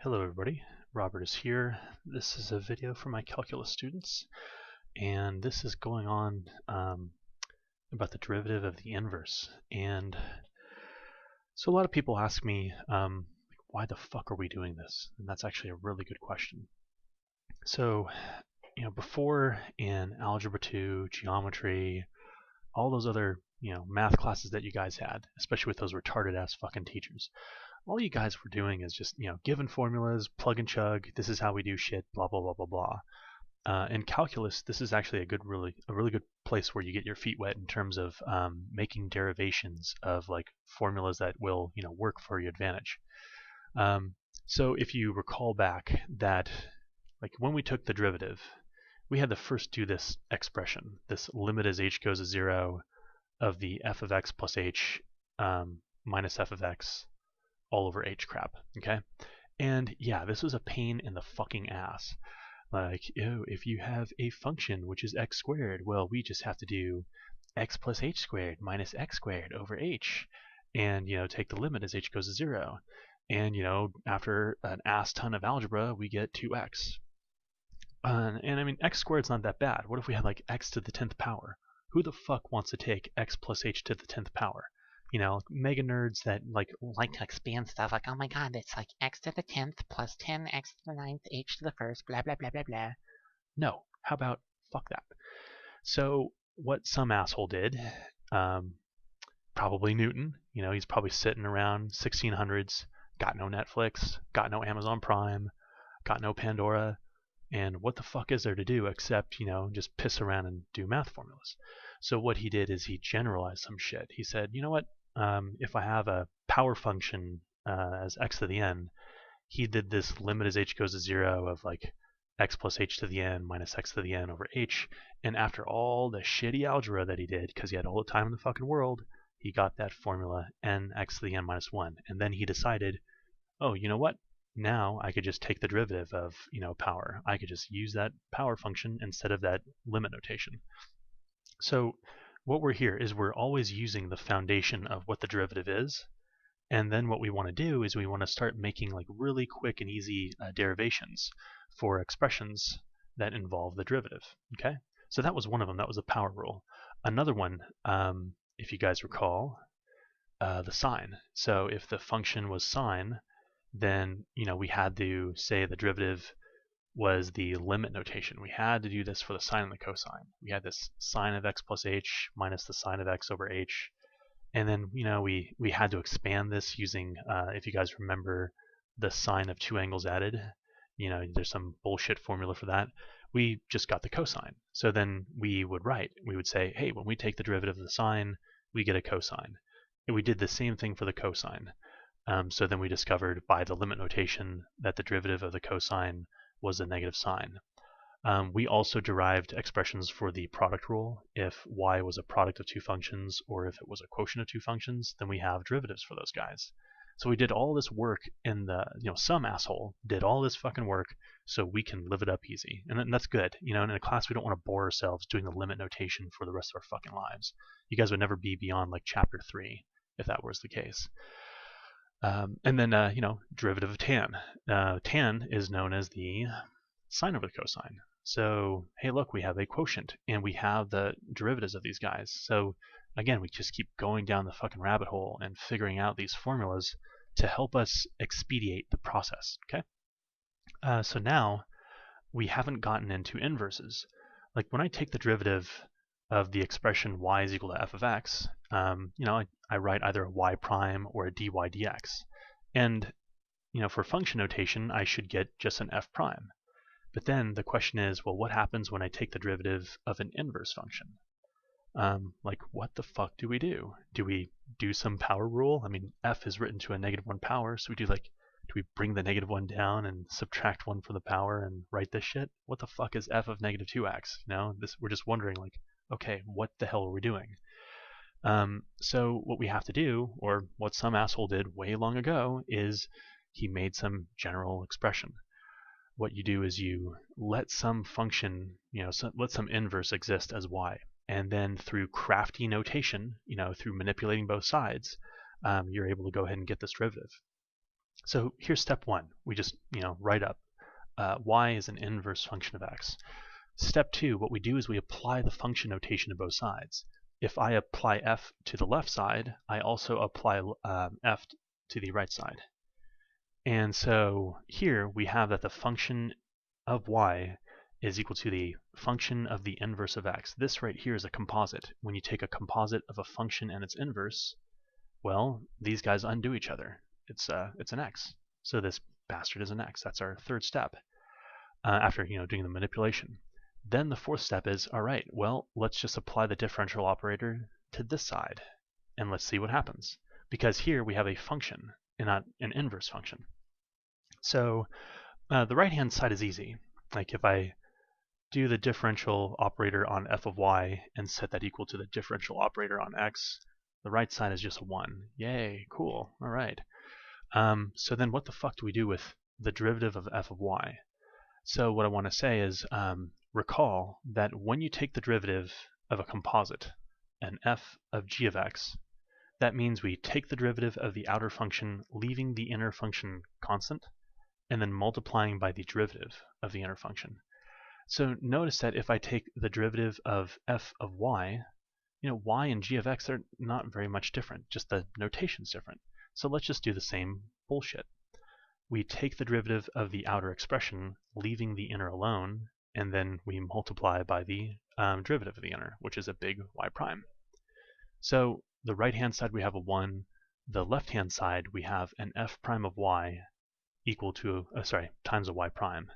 Hello everybody, Robert is here. This is a video for my calculus students, and this is going on about the derivative of the inverse. And so a lot of people ask me, why the fuck are we doing this? And that's actually a really good question. So, before in Algebra 2, Geometry, all those other, math classes that you guys had, especially with those retarded ass fucking teachers, all you guys were doing is just, given formulas, plug and chug, this is how we do shit, blah, blah, blah, blah, blah. In calculus, this is actually a really good place where you get your feet wet in terms of making derivations of like formulas that will, work for your advantage. So if you recall back that, like when we took the derivative, we had to first do this expression, this limit as h goes to 0 of the f of x plus h minus f of x all over h crap, okay? And yeah, this was a pain in the fucking ass. Like, if you have a function which is x squared, well, we just have to do x plus h squared minus x squared over h, and, take the limit as h goes to 0. And, after an ass ton of algebra, we get 2x. And I mean, x squared's not that bad. What if we had like x to the 10th power? Who the fuck wants to take x plus h to the 10th power? Mega nerds that like To expand stuff like, oh my god, it's like x to the 10th plus 10x to the ninth, h to the first, blah, blah, blah, blah, blah. no. How about fuck that? So what some asshole did, probably Newton, he's probably sitting around 1600s, got no Netflix, got no Amazon Prime, got no Pandora, and what the fuck is there to do except, just piss around and do math formulas? So what he did is he generalized some shit. He said, you know what, if I have a power function as x to the n, he did this limit as h goes to 0 of like x plus h to the n minus x to the n over h. And after all the shitty algebra that he did, because he had all the time in the fucking world, he got that formula n x to the n minus 1. And then he decided, oh, you know what? Now I could just take the derivative of, power. I could just use that power function instead of that limit notation. So what we're here is we're always using the foundation of what the derivative is. And then what we want to do is we want to start making like really quick and easy derivations for expressions that involve the derivative. Okay, so that was one of them. That was the power rule. Another one, if you guys recall, the sine. So if the function was sine, then we had to say the derivative was the limit notation. We had to do this for the sine and the cosine. We had this sine of x plus h minus the sine of x over h. And then, we had to expand this using, if you guys remember, the sine of two angles added. There's some bullshit formula for that. We just got the cosine. So then we would say, hey, when we take the derivative of the sine, we get a cosine. And we did the same thing for the cosine. So then we discovered by the limit notation that the derivative of the cosine was a negative sine. We also derived expressions for the product rule. If y was a product of two functions, or if it was a quotient of two functions, then we have derivatives for those guys. So we did all this work in the, some asshole did all this fucking work so we can live it up easy. And that's good. In a class, we don't want to bore ourselves doing the limit notation for the rest of our fucking lives. You guys would never be beyond like chapter 3 if that was the case. And then, derivative of tan. Tan is known as the sine over the cosine. So, hey, look, we have a quotient, and we have the derivatives of these guys. So, again, we just keep going down the fucking rabbit hole and figuring out these formulas to help us expedite the process, okay? So now, we haven't gotten into inverses. Like, when I take the derivative of the expression y is equal to f of x, I write either a y prime or a dy dx. And, for function notation, I should get just an f prime. But then the question is, well, what happens when I take the derivative of an inverse function? Like, what the fuck do we do? Do we do some power rule? I mean, f is written to a -1 power, so do we bring the -1 down and subtract 1 from the power and write this shit? What the fuck is f of -2x? We're just wondering, like, okay, what the hell are we doing? So what we have to do, or what some asshole did way long ago, is he made some general expression. What you do is you let some function, let some inverse exist as y. And then through crafty notation, through manipulating both sides, you're able to go ahead and get this derivative. So here's step one. We just, write up y is an inverse function of x. Step two, what we do is we apply the function notation to both sides. If I apply f to the left side, I also apply f to the right side. And so here we have that the function of y is equal to the function of the inverse of x. This right here is a composite. When you take a composite of a function and its inverse, well, these guys undo each other. It's an x. So this bastard is an x. That's our third step after doing the manipulation. Then the fourth step is, all right, well, let's just apply the differential operator to this side, and let's see what happens. Because here we have a function and not an inverse function. So the right-hand side is easy. Like if I do the differential operator on f of y and set that equal to the differential operator on x, the right side is just a 1. Yay, cool, all right. So then what the fuck do we do with the derivative of f of y? So what I want to say is recall that when you take the derivative of a composite, an f of g of x, that means we take the derivative of the outer function, leaving the inner function constant, and then multiplying by the derivative of the inner function. So notice that if I take the derivative of f of y, y and g of x are not very much different, just the notation's different. So let's just do the same bullshit. We take the derivative of the outer expression, leaving the inner alone, and then we multiply by the derivative of the inner, which is a big y prime. So the right-hand side we have a 1, the left-hand side we have an f prime of y equal to, times a y prime.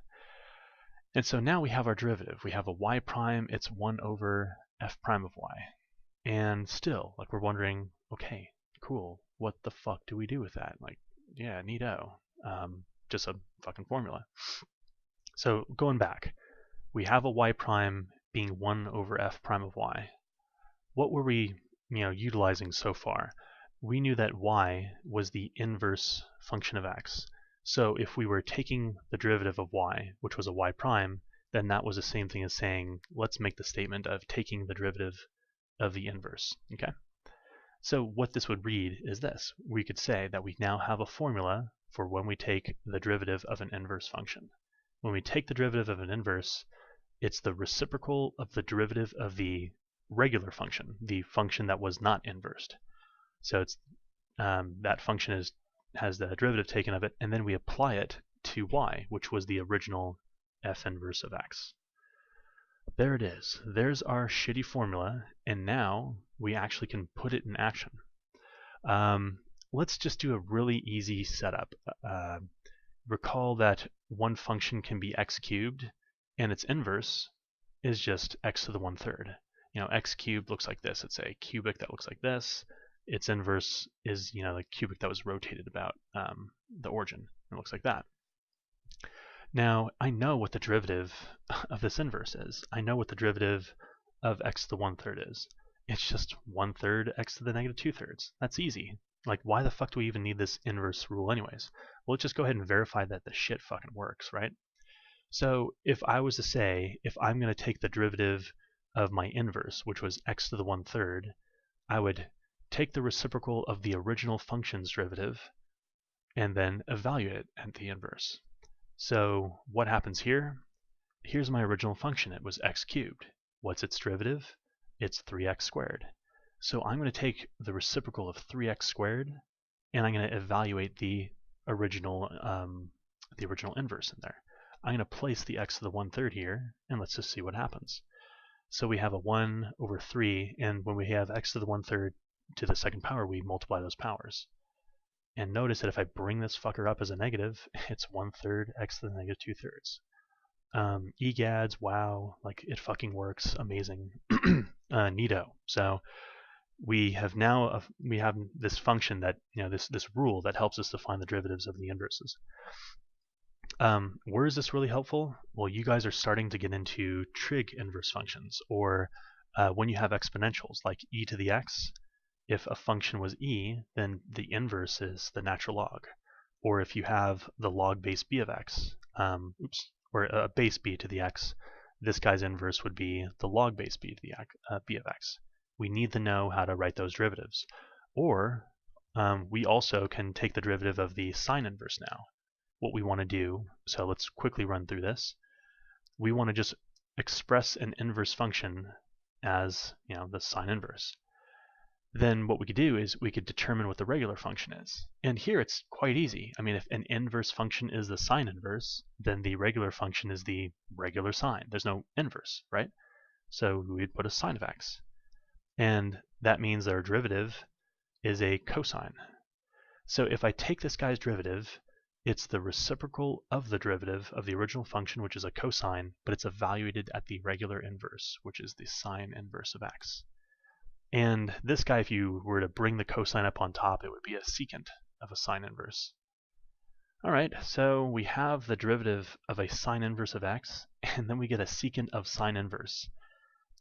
And so now we have our derivative. We have a y prime, it's 1 over f prime of y. And still, like we're wondering, okay, cool, what the fuck do we do with that? Like, yeah, neato. Just a fucking formula. So going back, we have a y prime being 1 over f prime of y. What were we, utilizing so far? We knew that y was the inverse function of x. So if we were taking the derivative of y, which was a y prime, then that was the same thing as saying, let's make the statement of taking the derivative of the inverse. Okay? So what this would read is this. We could say that we now have a formula for when we take the derivative of an inverse function. When we take the derivative of an inverse, it's the reciprocal of the derivative of the regular function, the function that was not inversed. So it's that function has the derivative taken of it, and then we apply it to y, which was the original f inverse of x. There it is. There's our shitty formula, and now we actually can put it in action. Let's just do a really easy setup. Recall that one function can be x cubed, and its inverse is just x to the 1/3. X cubed looks like this. It's a cubic that looks like this. Its inverse is, the cubic that was rotated about the origin. It looks like that. Now, I know what the derivative of this inverse is. I know what the derivative of x to the 1/3 is. It's just 1/3 x to the negative 2/3. That's easy. Like, why the fuck do we even need this inverse rule anyways? Well, let's just go ahead and verify that the shit fucking works, right? So if I was to say, if I'm going to take the derivative of my inverse, which was x to the 1/3, I would take the reciprocal of the original function's derivative and then evaluate it at the inverse. So what happens here? Here's my original function. It was x cubed. What's its derivative? It's 3x squared. So I'm going to take the reciprocal of 3x squared, and I'm going to evaluate the original inverse in there. I'm going to place the x to the 1/3 here, and let's just see what happens. So we have a 1 over 3, and when we have x to the 1/3 to the second power, we multiply those powers. And notice that if I bring this fucker up as a negative, it's 1/3 x to the negative 2/3. Egads, wow, like it fucking works, amazing, neato. So we have now we have this function that this rule that helps us to find the derivatives of the inverses. Where is this really helpful? Well, you guys are starting to get into trig inverse functions, or when you have exponentials like e to the x. If a function was e, then the inverse is the natural log. Or if you have the log base b of x, or a base b to the x, this guy's inverse would be the log base b to the b of x. We need to know how to write those derivatives. Or we also can take the derivative of the sine inverse now. What we want to do, so let's quickly run through this. We want to just express an inverse function as, the sine inverse. Then what we could do is we could determine what the regular function is. And here it's quite easy. I mean, if an inverse function is the sine inverse, then the regular function is the regular sine. There's no inverse, right? So we'd put a sine of x. And that means that our derivative is a cosine. So if I take this guy's derivative, it's the reciprocal of the derivative of the original function, which is a cosine, but it's evaluated at the regular inverse, which is the sine inverse of x. And this guy, if you were to bring the cosine up on top, it would be a secant of a sine inverse. All right, so we have the derivative of a sine inverse of x, and then we get a secant of sine inverse.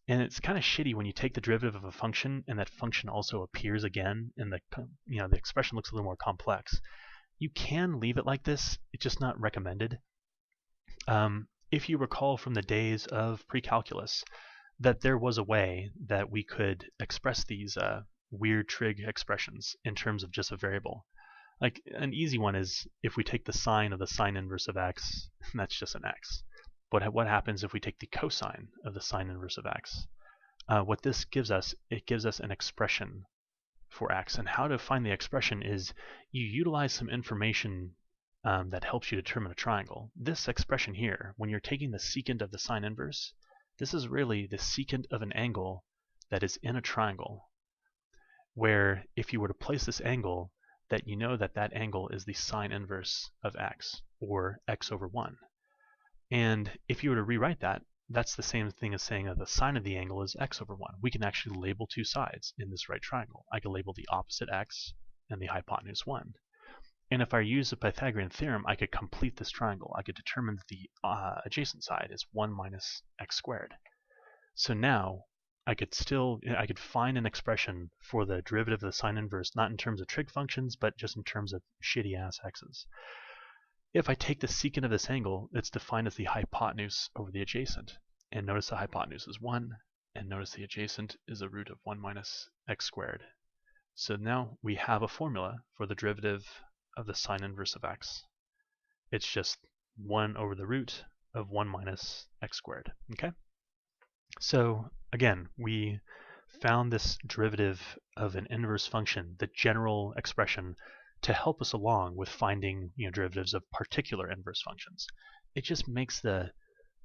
And it's kind of shitty when you take the derivative of a function and that function also appears again, and the expression looks a little more complex. You can leave it like this; it's just not recommended. If you recall from the days of pre-calculus, that there was a way that we could express these weird trig expressions in terms of just a variable. Like an easy one is if we take the sine of the sine inverse of x, that's just an x. But what happens if we take the cosine of the sine inverse of x? What this gives us, it gives us an expression for x. And how to find the expression is you utilize some information that helps you determine a triangle. This expression here, when you're taking the secant of the sine inverse, this is really the secant of an angle that is in a triangle, where if you were to place this angle, that you know that that angle is the sine inverse of x, or x over 1. And if you were to rewrite that, that's the same thing as saying that the sine of the angle is x over 1. We can actually label two sides in this right triangle. I can label the opposite x and the hypotenuse 1. And if I use the Pythagorean theorem, I could complete this triangle. I could determine that the adjacent side is 1 minus x squared. So now I could find an expression for the derivative of the sine inverse, not in terms of trig functions, but just in terms of shitty ass x's. If I take the secant of this angle, it's defined as the hypotenuse over the adjacent. And notice the hypotenuse is 1, and notice the adjacent is a root of 1 minus x squared. So now we have a formula for the derivative of the sine inverse of x. It's just 1 over the root of 1 minus x squared. Okay? So again, we found this derivative of an inverse function, the general expression, to help us along with finding derivatives of particular inverse functions. It just makes the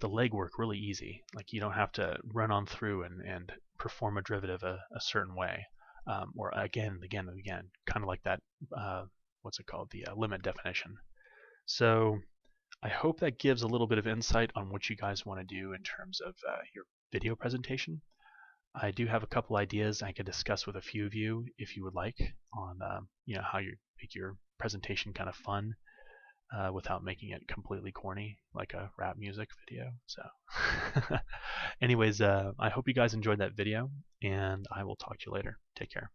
legwork really easy. Like you don't have to run on through and perform a derivative a certain way, or again and again and again, kind of like that. What's it called? The limit definition. So I hope that gives a little bit of insight on what you guys want to do in terms of your video presentation. I do have a couple ideas I could discuss with a few of you if you would like on how you make your presentation kind of fun without making it completely corny like a rap music video. So anyways, I hope you guys enjoyed that video, and I will talk to you later. Take care.